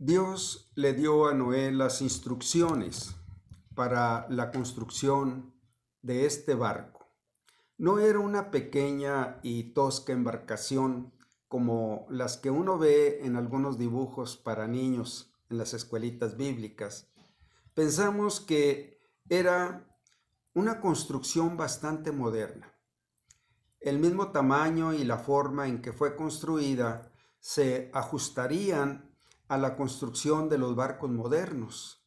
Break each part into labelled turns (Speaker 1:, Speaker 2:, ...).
Speaker 1: Dios le dio a Noé las instrucciones para la construcción de este barco. No era una pequeña y tosca embarcación como las que uno ve en algunos dibujos para niños en las escuelitas bíblicas. Pensamos que era una construcción bastante moderna. El mismo tamaño y la forma en que fue construida se ajustarían a la construcción de los barcos modernos.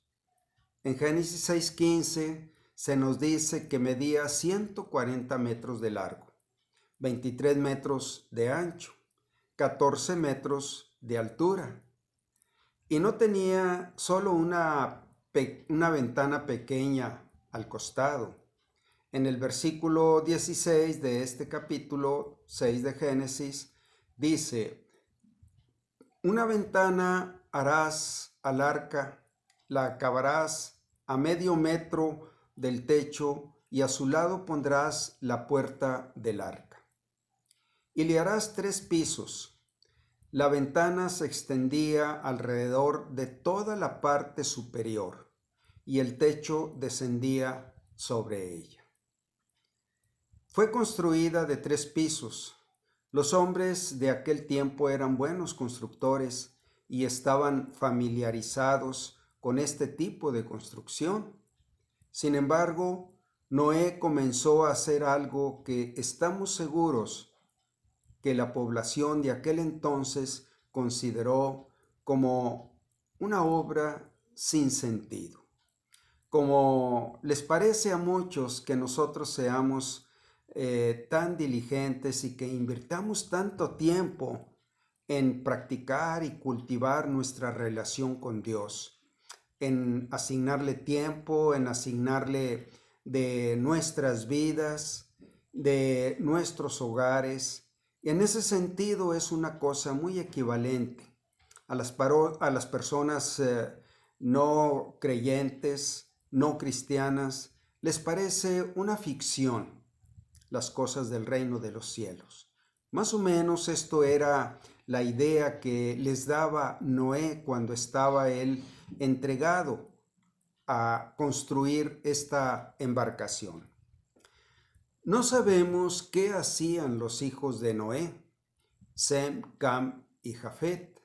Speaker 1: En Génesis 6:15 se nos dice que medía 140 metros de largo, 23 metros de ancho, 14 metros de altura, y no tenía solo una ventana pequeña al costado. En el versículo 16 de este capítulo 6 de Génesis dice: una ventana harás al arca, la acabarás a medio metro del techo y a su lado pondrás la puerta del arca. Y le harás 3 pisos. La ventana se extendía alrededor de toda la parte superior y el techo descendía sobre ella. Fue construida de 3 pisos. Los hombres de aquel tiempo eran buenos constructores y estaban familiarizados con este tipo de construcción. Sin embargo, Noé comenzó a hacer algo que estamos seguros que la población de aquel entonces consideró como una obra sin sentido. Como les parece a muchos que nosotros seamos tan diligentes y que invirtamos tanto tiempo en practicar y cultivar nuestra relación con Dios, en asignarle tiempo, en asignarle de nuestras vidas, de nuestros hogares. Y en ese sentido es una cosa muy equivalente a las personas no creyentes, no cristianas. Les parece una ficción las cosas del reino de los cielos. Más o menos esto era la idea que les daba Noé cuando estaba él entregado a construir esta embarcación. No sabemos qué hacían los hijos de Noé, Sem, Cam y Jafet.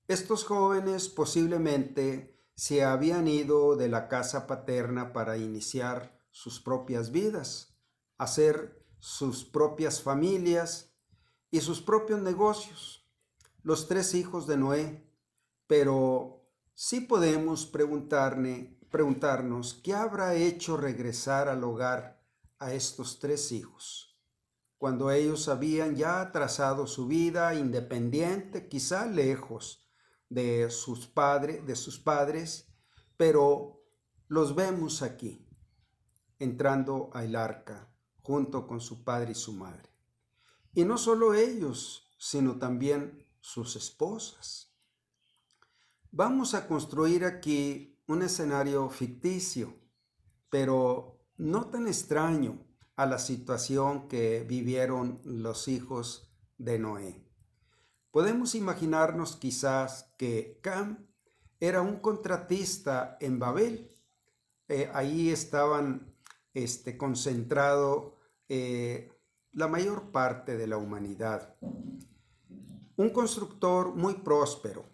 Speaker 1: Estos jóvenes posiblemente se habían ido de la casa paterna para iniciar sus propias vidas, hacer sus propias familias y sus propios negocios, los 3 hijos de Noé. Pero sí podemos preguntarnos qué habrá hecho regresar al hogar a estos 3 hijos, cuando ellos habían ya trazado su vida independiente, quizá lejos de sus padres, pero los vemos aquí, entrando al arca junto con su padre y su madre. Y no solo ellos, sino también sus esposas. Vamos a construir aquí un escenario ficticio, pero no tan extraño a la situación que vivieron los hijos de Noé. Podemos imaginarnos quizás que Cam era un contratista en Babel. Ahí estaban concentrado la mayor parte de la humanidad. Un constructor muy próspero.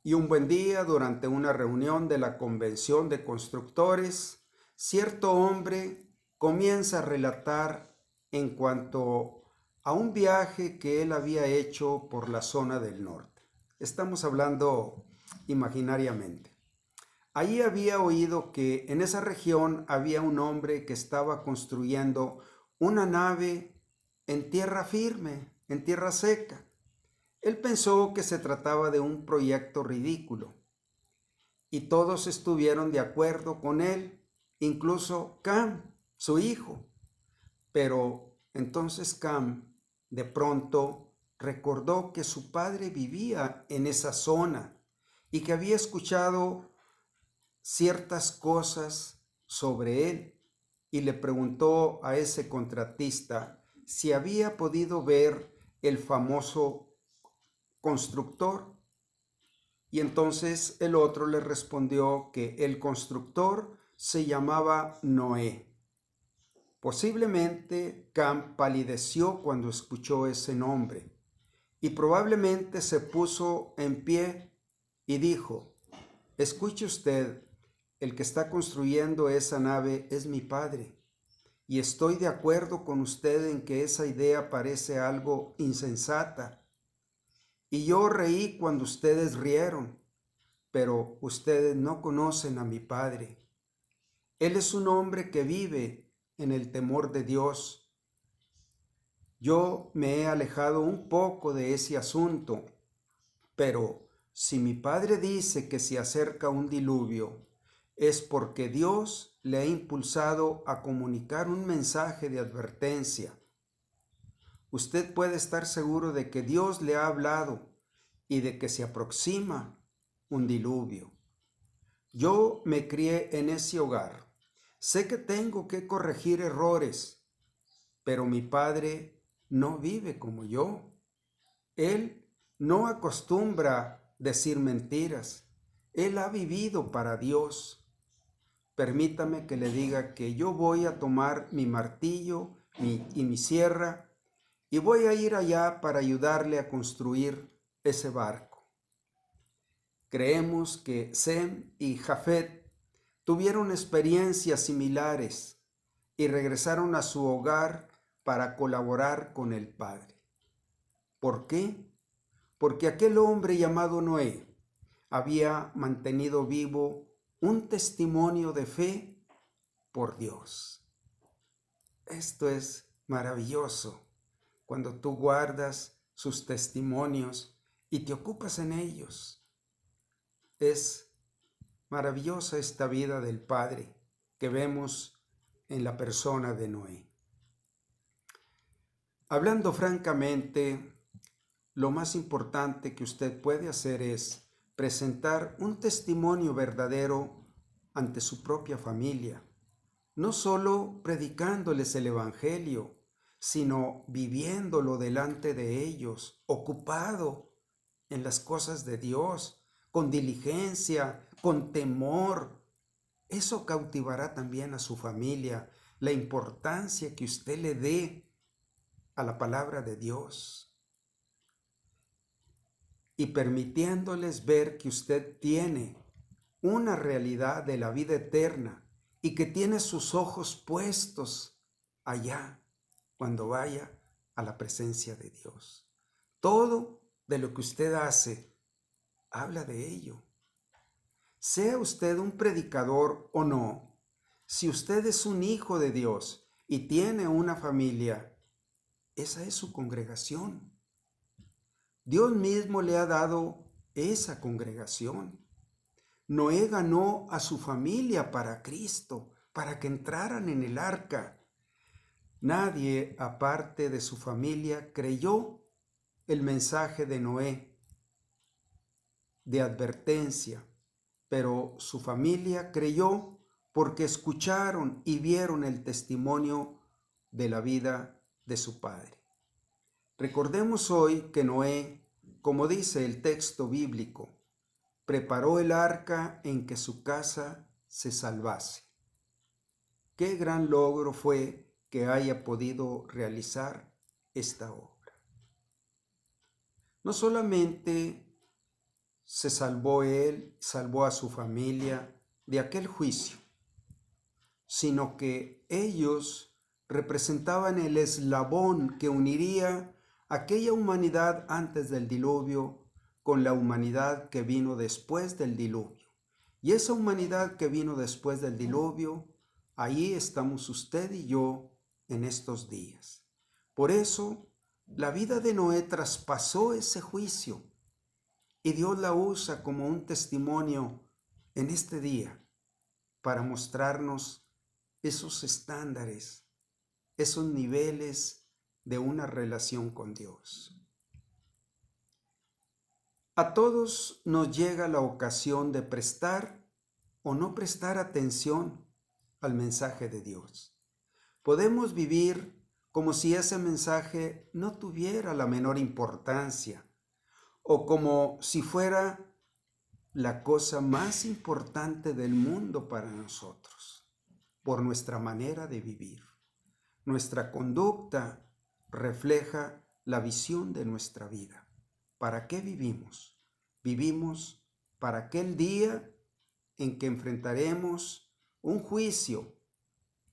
Speaker 1: Y un buen día, durante una reunión de la convención de constructores, cierto hombre comienza a relatar en cuanto a un viaje que él había hecho por la zona del norte. Estamos hablando imaginariamente. Ahí había oído que en esa región había un hombre que estaba construyendo una nave en tierra firme, en tierra seca. Él pensó que se trataba de un proyecto ridículo y todos estuvieron de acuerdo con él, incluso Cam, su hijo. Pero entonces Cam de pronto recordó que su padre vivía en esa zona y que había escuchado ciertas cosas sobre él y le preguntó a ese contratista si había podido ver el famoso constructor. Y entonces el otro le respondió que el constructor se llamaba Noé. Posiblemente Cam palideció cuando escuchó ese nombre y probablemente se puso en pie y dijo: escuche usted, el que está construyendo esa nave es mi padre, y estoy de acuerdo con usted en que esa idea parece algo insensata. Y yo reí cuando ustedes rieron, pero ustedes no conocen a mi padre. Él es un hombre que vive en el temor de Dios. Yo me he alejado un poco de ese asunto, pero si mi padre dice que se acerca un diluvio, es porque Dios le ha impulsado a comunicar un mensaje de advertencia. Usted puede estar seguro de que Dios le ha hablado y de que se aproxima un diluvio. Yo me crié en ese hogar. Sé que tengo que corregir errores, pero mi padre no vive como yo. Él no acostumbra decir mentiras. Él ha vivido para Dios. Permítame que le diga que yo voy a tomar mi martillo y mi sierra y voy a ir allá para ayudarle a construir ese barco. Creemos que Sem y Jafet tuvieron experiencias similares y regresaron a su hogar para colaborar con el Padre. ¿Por qué? Porque aquel hombre llamado Noé había mantenido vivo un testimonio de fe por Dios. Esto es maravilloso cuando tú guardas sus testimonios y te ocupas en ellos. Es maravillosa esta vida del Padre que vemos en la persona de Noé. Hablando francamente, lo más importante que usted puede hacer es presentar un testimonio verdadero ante su propia familia, no solo predicándoles el Evangelio, sino viviéndolo delante de ellos, ocupado en las cosas de Dios, con diligencia, con temor. Eso cautivará también a su familia, la importancia que usted le dé a la palabra de Dios y permitiéndoles ver que usted tiene una realidad de la vida eterna y que tiene sus ojos puestos allá cuando vaya a la presencia de Dios. Todo de lo que usted hace habla de ello. Sea usted un predicador o no, si usted es un hijo de Dios y tiene una familia, esa es su congregación. Dios mismo le ha dado esa congregación. Noé ganó a su familia para Cristo, para que entraran en el arca. Nadie, aparte de su familia, creyó el mensaje de Noé de advertencia, pero su familia creyó porque escucharon y vieron el testimonio de la vida de su padre. Recordemos hoy que Noé, como dice el texto bíblico, preparó el arca en que su casa se salvase. Qué gran logro fue que haya podido realizar esta obra. No solamente se salvó él, salvó a su familia de aquel juicio, sino que ellos representaban el eslabón que uniría aquella humanidad antes del diluvio con la humanidad que vino después del diluvio. Y esa humanidad que vino después del diluvio, ahí estamos usted y yo en estos días. Por eso, la vida de Noé traspasó ese juicio y Dios la usa como un testimonio en este día para mostrarnos esos estándares, esos niveles de una relación con Dios. A todos nos llega la ocasión de prestar o no prestar atención al mensaje de Dios. Podemos vivir como si ese mensaje no tuviera la menor importancia o como si fuera la cosa más importante del mundo para nosotros, por nuestra manera de vivir. Nuestra conducta refleja la visión de nuestra vida. ¿Para qué vivimos? Vivimos para aquel día en que enfrentaremos un juicio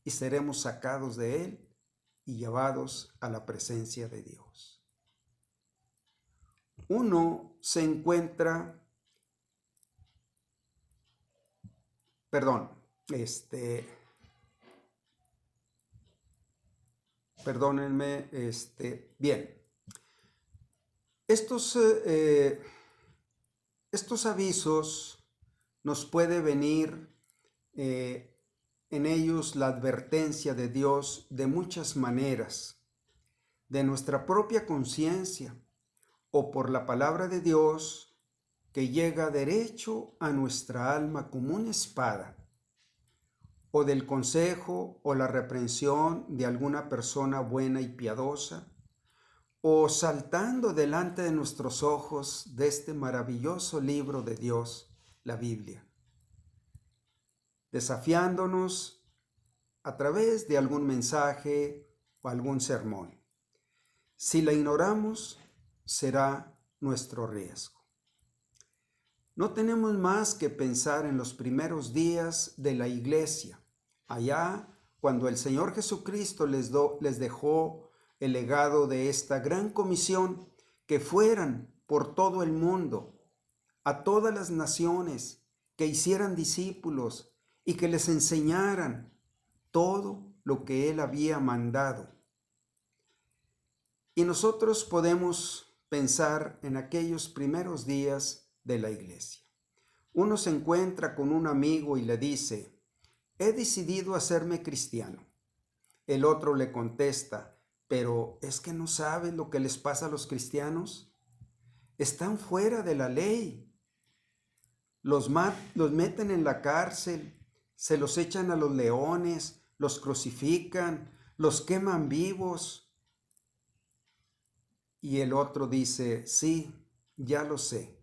Speaker 1: y seremos sacados de él y llevados a la presencia de Dios. Uno se encuentra, perdónenme, bien, estos avisos nos puede venir en ellos la advertencia de Dios de muchas maneras, de nuestra propia conciencia o por la palabra de Dios que llega derecho a nuestra alma como una espada, o del consejo o la reprensión de alguna persona buena y piadosa, o saltando delante de nuestros ojos de este maravilloso libro de Dios, la Biblia, desafiándonos a través de algún mensaje o algún sermón. Si la ignoramos, será nuestro riesgo. No tenemos más que pensar en los primeros días de la iglesia, allá cuando el Señor Jesucristo les dejó el legado de esta gran comisión, que fueran por todo el mundo, a todas las naciones, que hicieran discípulos y que les enseñaran todo lo que Él había mandado. Y nosotros podemos pensar en aquellos primeros días de la iglesia. Uno se encuentra con un amigo y le dice: he decidido hacerme cristiano. El otro le contesta: pero ¿es que no sabes lo que les pasa a los cristianos? Están fuera de la ley. Los meten en la cárcel, se los echan a los leones, los crucifican, los queman vivos. Y el otro dice: sí, ya lo sé,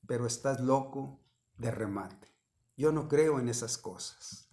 Speaker 1: pero estás loco de remate. Yo no creo en esas cosas.